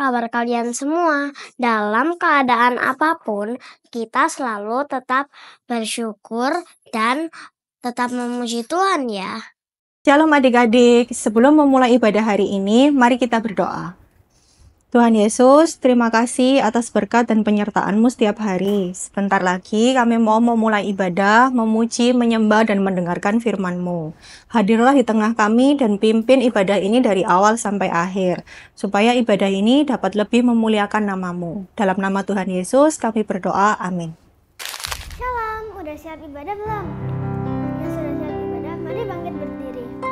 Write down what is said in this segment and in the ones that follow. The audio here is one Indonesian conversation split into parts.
kabar kalian semua? Dalam keadaan apapun, kita selalu tetap bersyukur dan tetap memuji Tuhan ya. Shalom adik-adik, sebelum memulai ibadah hari ini, mari kita berdoa. Tuhan Yesus, terima kasih atas berkat dan penyertaan-Mu setiap hari. Sebentar lagi kami mau memulai ibadah, memuji, menyembah, dan mendengarkan firman-Mu. Hadirlah di tengah kami dan pimpin ibadah ini dari awal sampai akhir, supaya ibadah ini dapat lebih memuliakan nama-Mu. Dalam nama Tuhan Yesus kami berdoa, amin. Shalom, udah siap ibadah belum? Yang sudah siap ibadah, mari bangkit berdiri. Lihat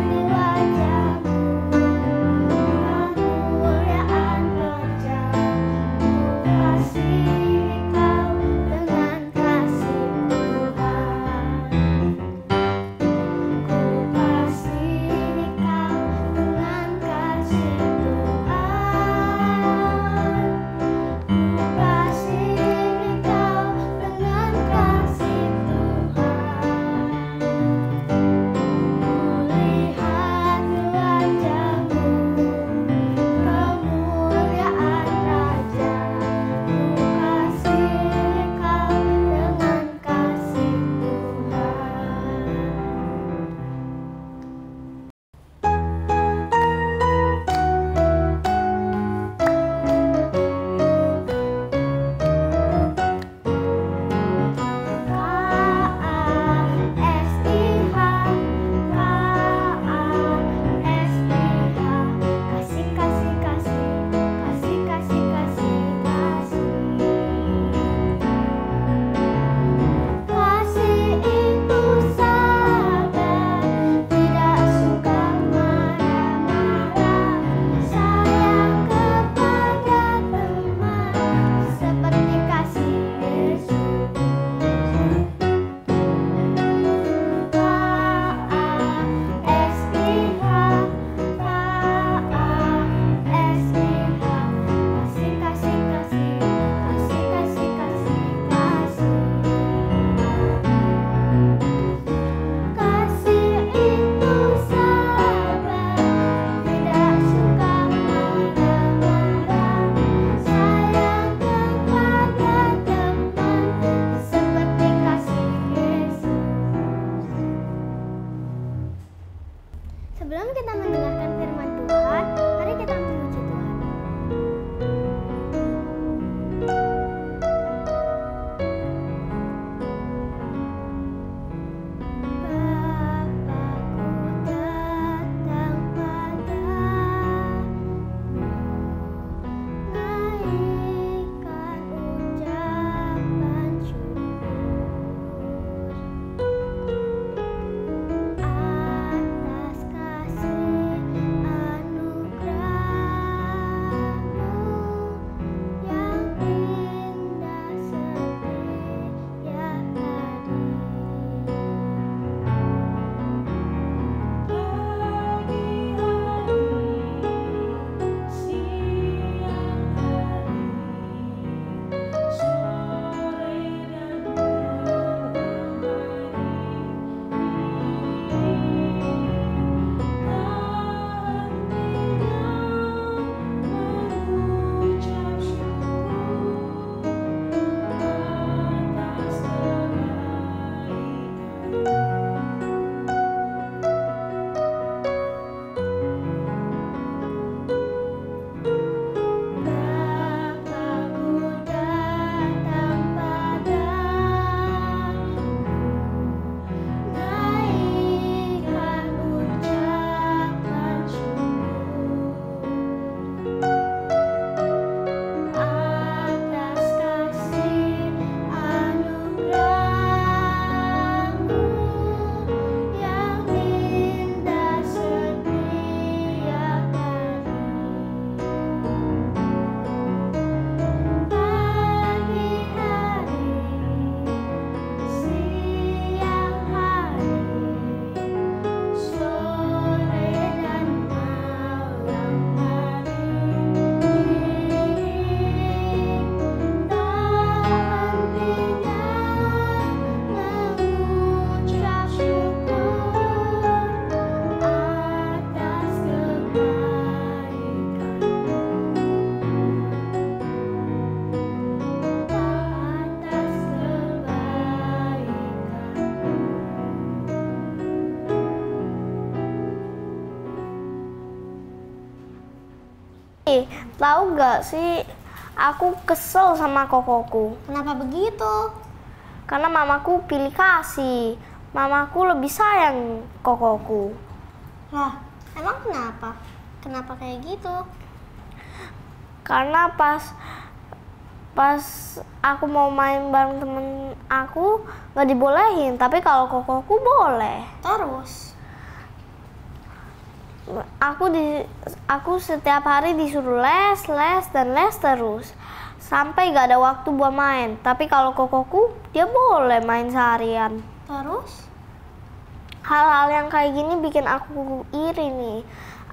di wajah-Mu Tahu gak sih, aku kesel sama kokoku. Kenapa begitu? Karena mamaku pilih kasih. Mamaku lebih sayang kokoku. Lah, emang kenapa? Kenapa kayak gitu? Karena pas aku mau main bareng temen aku gak dibolehin, tapi kalau kokoku boleh. Terus? Aku setiap hari disuruh les terus sampai gak ada waktu buat main. Tapi kalau kokoku dia boleh main seharian. Terus? Hal-hal yang kayak gini bikin aku iri nih.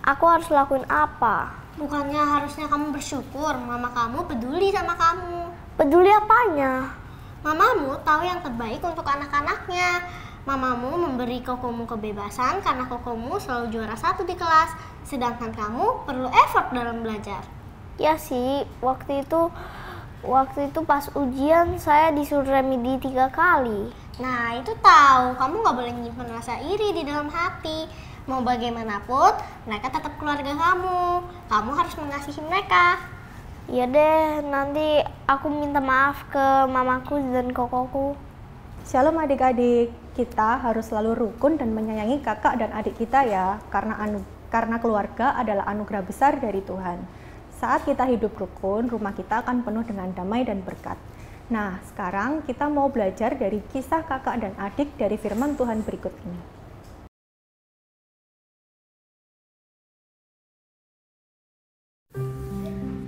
Aku harus lakuin apa? Bukannya harusnya kamu bersyukur mama kamu peduli sama kamu. Peduli apanya? Mamamu tahu yang terbaik untuk anak-anaknya. Mamamu memberi kokomu kebebasan karena kokomu selalu juara 1 di kelas. Sedangkan kamu perlu effort dalam belajar. Ya sih, waktu itu pas ujian saya disuruh remedi 3 kali. Nah itu tahu, kamu gak boleh nyimpen rasa iri di dalam hati. Mau bagaimanapun, mereka tetap keluarga kamu. Kamu harus mengasihi mereka. Ya deh, nanti aku minta maaf ke mamaku dan kokoku. Shalom adik-adik, kita harus selalu rukun dan menyayangi kakak dan adik kita ya, karena keluarga adalah anugerah besar dari Tuhan. Saat kita hidup rukun, rumah kita akan penuh dengan damai dan berkat. Nah, sekarang kita mau belajar dari kisah kakak dan adik dari firman Tuhan berikut ini.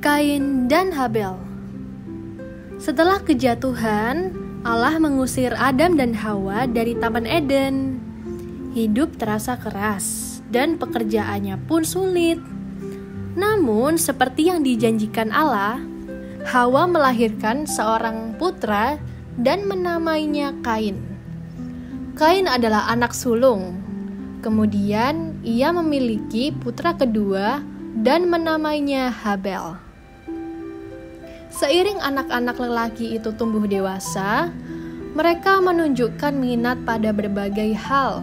Kain dan Habel. Setelah kejatuhan, Allah mengusir Adam dan Hawa dari Taman Eden. Hidup terasa keras dan pekerjaannya pun sulit. Namun, seperti yang dijanjikan Allah, Hawa melahirkan seorang putra dan menamainya Kain. Kain adalah anak sulung. Kemudian, ia memiliki putra kedua dan menamainya Habel. Seiring anak-anak lelaki itu tumbuh dewasa, mereka menunjukkan minat pada berbagai hal.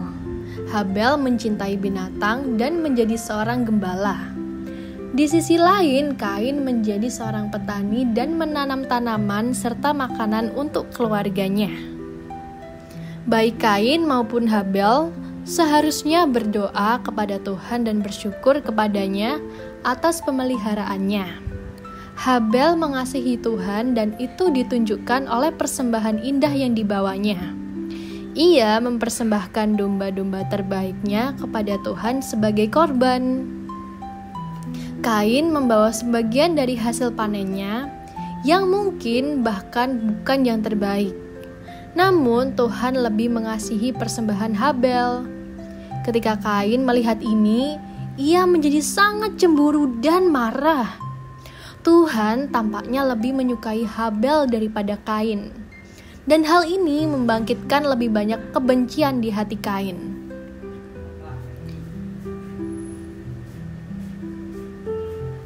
Habel mencintai binatang dan menjadi seorang gembala. Di sisi lain, Kain menjadi seorang petani dan menanam tanaman serta makanan untuk keluarganya. Baik Kain maupun Habel seharusnya berdoa kepada Tuhan dan bersyukur kepadanya atas pemeliharaannya. Habel mengasihi Tuhan dan itu ditunjukkan oleh persembahan indah yang dibawanya. Ia mempersembahkan domba-domba terbaiknya kepada Tuhan sebagai korban. Kain membawa sebagian dari hasil panennya yang mungkin bahkan bukan yang terbaik. Namun Tuhan lebih mengasihi persembahan Habel. Ketika Kain melihat ini, ia menjadi sangat cemburu dan marah. Tuhan tampaknya lebih menyukai Habel daripada Kain. Dan hal ini membangkitkan lebih banyak kebencian di hati Kain.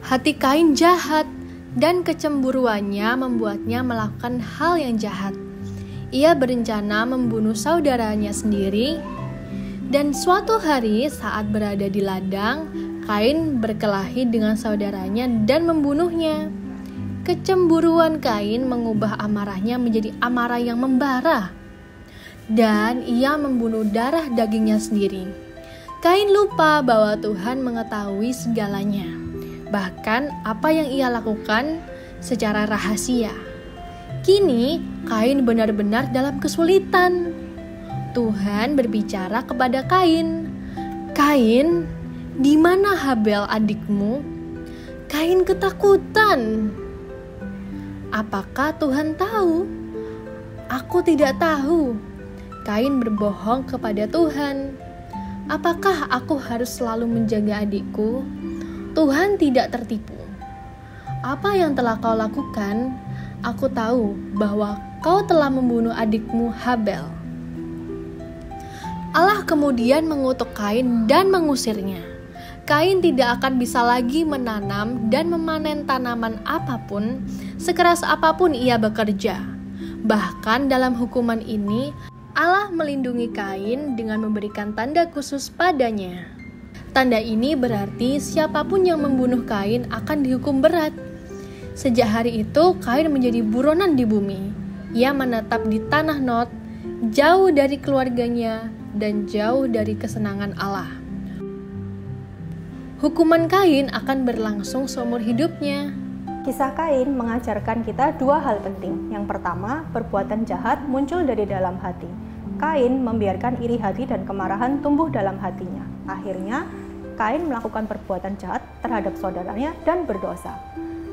Hati Kain jahat dan kecemburuannya membuatnya melakukan hal yang jahat. Ia berencana membunuh saudaranya sendiri. Dan suatu hari saat berada di ladang, Kain berkelahi dengan saudaranya dan membunuhnya. Kecemburuan Kain mengubah amarahnya menjadi amarah yang membara. Dan ia membunuh darah dagingnya sendiri. Kain lupa bahwa Tuhan mengetahui segalanya. Bahkan apa yang ia lakukan secara rahasia. Kini Kain benar-benar dalam kesulitan. Tuhan berbicara kepada Kain. Kain, di mana Habel adikmu? Kain ketakutan. Apakah Tuhan tahu? Aku tidak tahu. Kain berbohong kepada Tuhan. Apakah aku harus selalu menjaga adikku? Tuhan tidak tertipu. Apa yang telah kau lakukan? Aku tahu bahwa kau telah membunuh adikmu Habel. Allah kemudian mengutuk Kain dan mengusirnya. Kain tidak akan bisa lagi menanam dan memanen tanaman apapun, sekeras apapun ia bekerja. Bahkan dalam hukuman ini, Allah melindungi Kain dengan memberikan tanda khusus padanya. Tanda ini berarti siapapun yang membunuh Kain akan dihukum berat. Sejak hari itu, Kain menjadi buronan di bumi. Ia menetap di tanah Nod, jauh dari keluarganya dan jauh dari kesenangan Allah. Hukuman Kain akan berlangsung seumur hidupnya. Kisah Kain mengajarkan kita dua hal penting. Yang pertama, perbuatan jahat muncul dari dalam hati. Kain membiarkan iri hati dan kemarahan tumbuh dalam hatinya. Akhirnya, Kain melakukan perbuatan jahat terhadap saudaranya dan berdosa.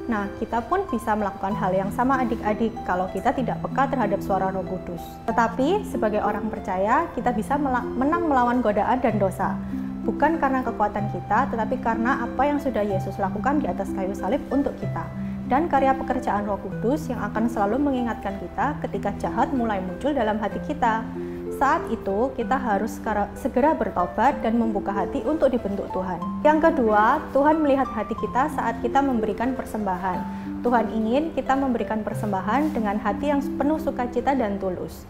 Nah, kita pun bisa melakukan hal yang sama adik-adik kalau kita tidak peka terhadap suara Roh Kudus. Tetapi, sebagai orang percaya, kita bisa menang melawan godaan dan dosa. Bukan karena kekuatan kita, tetapi karena apa yang sudah Yesus lakukan di atas kayu salib untuk kita. Dan karya pekerjaan Roh Kudus yang akan selalu mengingatkan kita ketika jahat mulai muncul dalam hati kita. Saat itu, kita harus segera bertobat dan membuka hati untuk dibentuk Tuhan. Yang kedua, Tuhan melihat hati kita saat kita memberikan persembahan. Tuhan ingin kita memberikan persembahan dengan hati yang penuh sukacita dan tulus.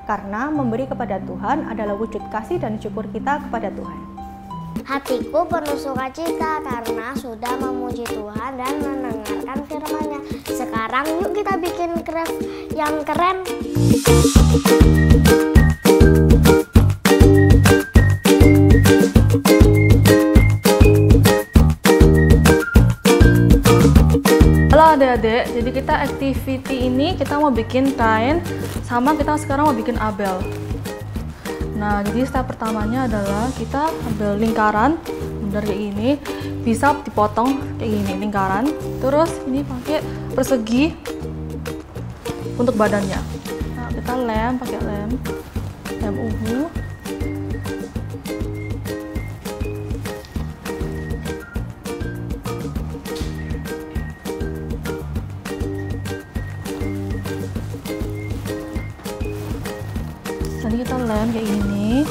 Karena memberi kepada Tuhan adalah wujud kasih dan syukur kita kepada Tuhan. Hatiku penuh sukacita karena sudah memuji Tuhan dan mendengarkan firman-Nya. Sekarang yuk kita bikin craft yang keren. Halo adik-adik, jadi kita activity ini kita mau bikin Kain, sama kita sekarang mau bikin Abel. Nah, jadi step pertamanya adalah kita ambil lingkaran, dari ini bisa dipotong kayak gini lingkaran. Terus ini pakai persegi untuk badannya. Nah, kita pakai lem uhu. Nanti kita lem kayak gini.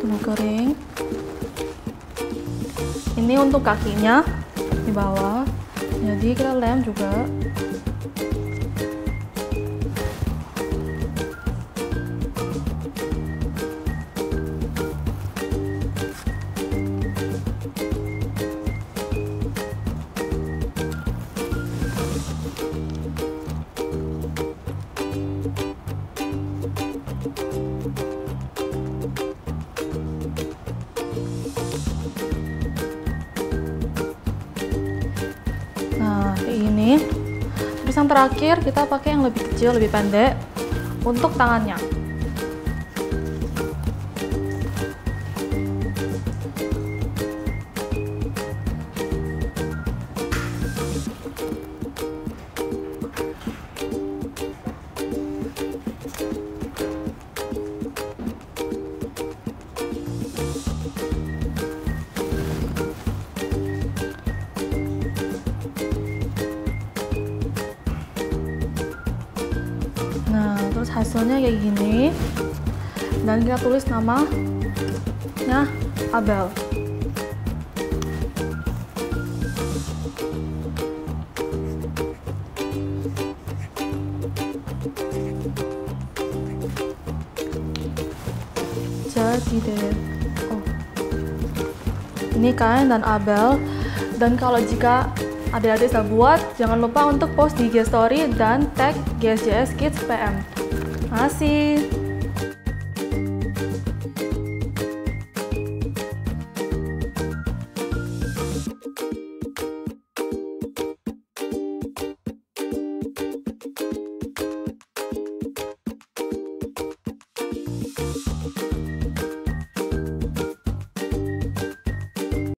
Tunggu kering. Ini untuk kakinya di bawah. Jadi kita lem juga. Nah, kayak gini. Terus yang terakhir kita pakai yang lebih kecil, lebih pendek untuk tangannya. Nah, terus hasilnya kayak gini. Dan kita tulis namanya Abel. Jadi deh. Oh. Ini Kain dan Abel. Dan kalau jika adik-adik sudah buat, jangan lupa untuk post di IG Story dan tag GSJS Kids PM. Terima kasih.